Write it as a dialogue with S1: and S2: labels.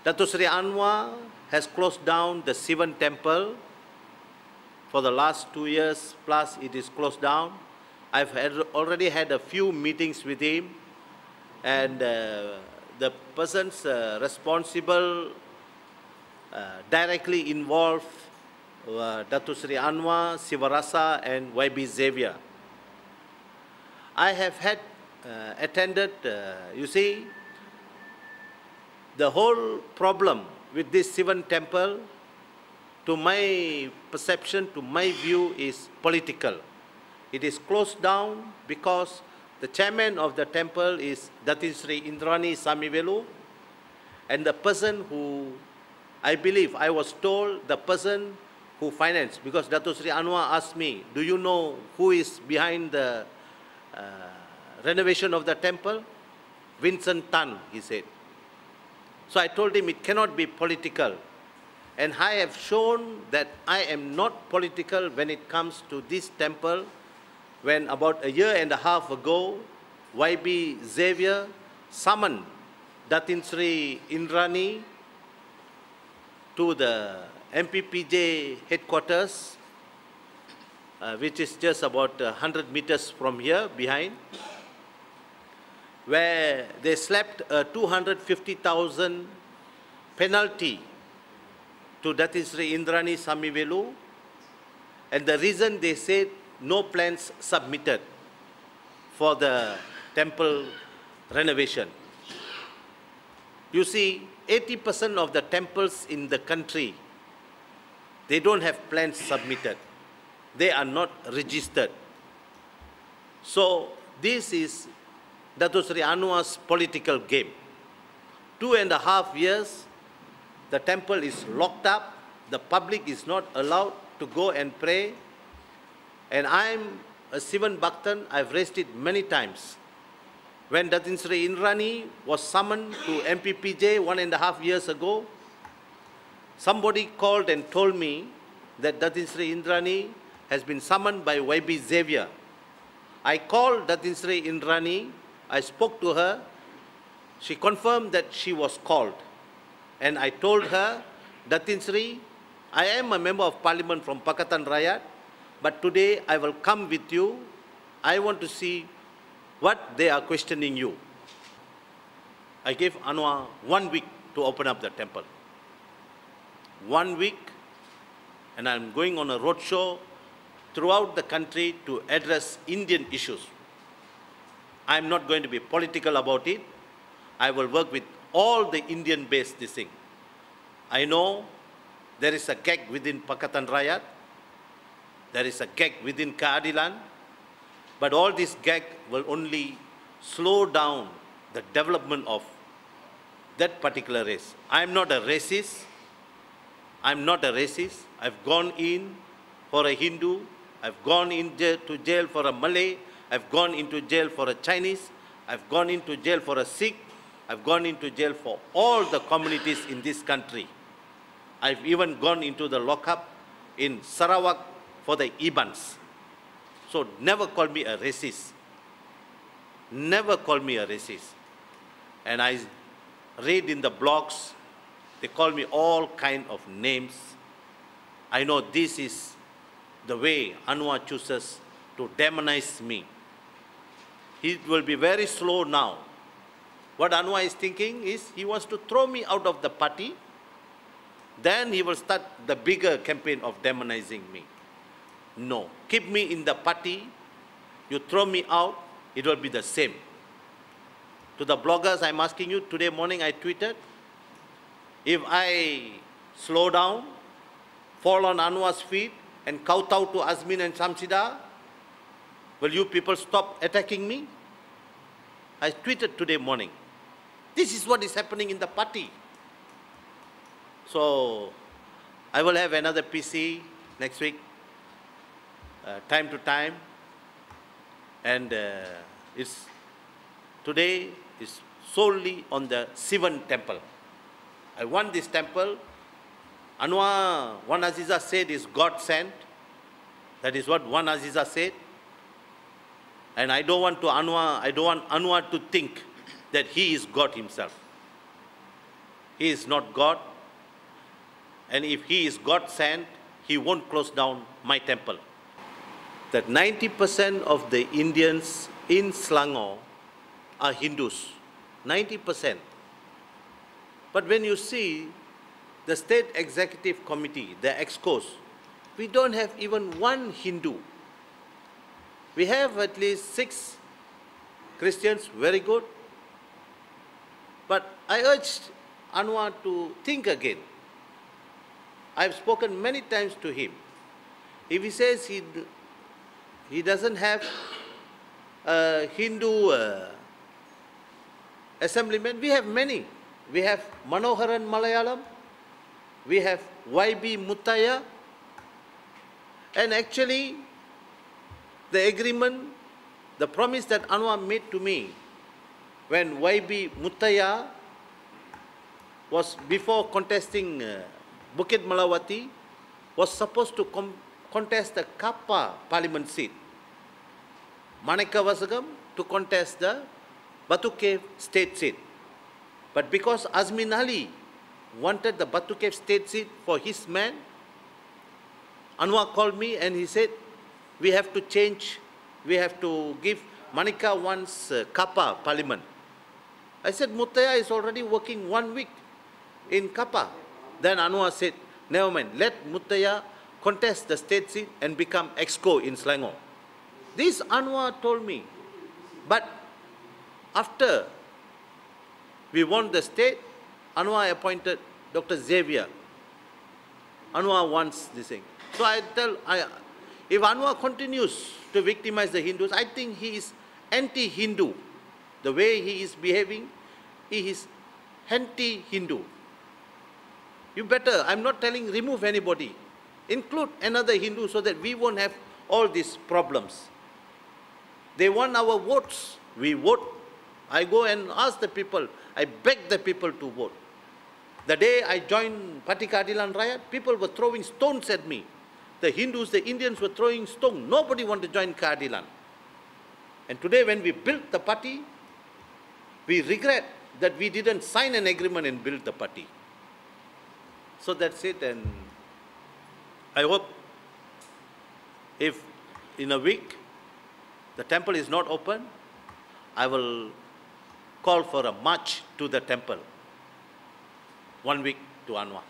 S1: Datuk Seri Anwar has closed down the Sivan temple. For the last 2 years plus, it is closed down. I've already had a few meetings with him, and the persons responsible, directly involved, Datuk Seri Anwar, Sivarasa, and YB Xavier. I have attended, you see, the whole problem with this Sivan temple, to my perception, to my view, is political. It is closed down because the chairman of the temple is Datin Sri Indrani Samivelu, and the person who, I believe, I was told, the person who financed, because Datuk Sri Anwar asked me, do you know who is behind the renovation of the temple? Vincent Tan, he said. So I told him it cannot be political. And I have shown that I am not political when it comes to this temple, when about a year and a half ago, YB Xavier summoned Datin Sri Indrani to the MPPJ headquarters, which is just about 100 meters from here behind, where they slapped a 250,000 penalty to Datin Sri Indrani Samivelu, and the reason they said no plans submitted for the temple renovation. You see, 80% of the temples in the country, they don't have plans submitted. They are not registered. So this is Datuk Seri Anwar's political game. 2.5 years, the temple is locked up, the public is not allowed to go and pray, and I'm a Sivan Bhaktan. I've raised it many times. When Datin Sri Indrani was summoned to MPPJ 1.5 years ago, somebody called and told me that Datin Sri Indrani has been summoned by YB Xavier. I called Datin Sri Indrani, I spoke to her, she confirmed that she was called. And I told her, Datin Sri, I am a member of parliament from Pakatan Rakyat, but today I will come with you. I want to see what they are questioning you. I gave Anwar 1 week to open up the temple. 1 week, and I'm going on a roadshow throughout the country to address Indian issues. I'm not going to be political about it. I will work with all the Indian-based this thing. I know there is a gag within Pakatan Rakyat, there is a gag within Keadilan, but all this gag will only slow down the development of that particular race. I'm not a racist. I'm not a racist. I've gone in for a Hindu. I've gone into jail for a Malay. I've gone into jail for a Chinese. I've gone into jail for a Sikh. I've gone into jail for all the communities in this country. I've even gone into the lockup in Sarawak for the Ibans. So never call me a racist. Never call me a racist. And I read in the blogs, they call me all kind of names. I know this is the way Anwar chooses to demonize me. He will be very slow now. What Anwar is thinking is he wants to throw me out of the party. Then he will start the bigger campaign of demonizing me. No, keep me in the party. You throw me out, it will be the same. To the bloggers, I'm asking you, today morning I tweeted, if I slow down, fall on Anwar's feet, and kowtow to Azmin and Shamsida, will you people stop attacking me? I tweeted today morning. This is what is happening in the party. So, I will have another PC next week, time to time, and today is solely on the Sivan temple. I want this temple. Anwar, one Aziza said, is God sent. That is what one Aziza said. And I don't want Anwar to think that he is God himself. He is not God. And if he is God sent, he won't close down my temple. That 90% of the Indians in Selangor are Hindus. 90%. But when you see the State Executive Committee, the EXCOs, we don't have even one Hindu. We have at least 6 Christians, very good. But I urged Anwar to think again. I've spoken many times to him. If he says he doesn't have a Hindu assemblyman, we have many. We have Manoharan Malayalam, we have YB Muttaya, and actually the agreement, the promise that Anwar made to me when YB Muttaya was before contesting Bukit Malawati, was supposed to contest the Kappa parliament seat. Maneka Vasagam to contest the Batu Cave state seat. But because Azmin Ali wanted the Batu Cave state seat for his man, Anwar called me and he said, we have to change, we have to give Manika wants Kappa parliament. I said, Muttaya is already working 1 week in Kappa. Then Anwar said, never mind, let Muttaya contest the state seat and become EXCO in Selangor. This Anwar told me. But after we won the state, Anwar appointed Dr. Xavier. Anwar wants this thing. So if Anwar continues to victimize the Hindus, I think he is anti-Hindu. The way he is behaving, he is anti-Hindu. You better, I'm not telling remove anybody, include another Hindu so that we won't have all these problems. They want our votes, we vote. I go and ask the people, I beg the people to vote. The day I joined Parti Keadilan Rakyat, people were throwing stones at me. The Hindus, the Indians were throwing stones. Nobody wanted to join Keadilan. And today when we built the party, we regret that we didn't sign an agreement and build the party. So that's it, and I hope if in a week the temple is not open, I will call for a march to the temple 1 week to Anwar.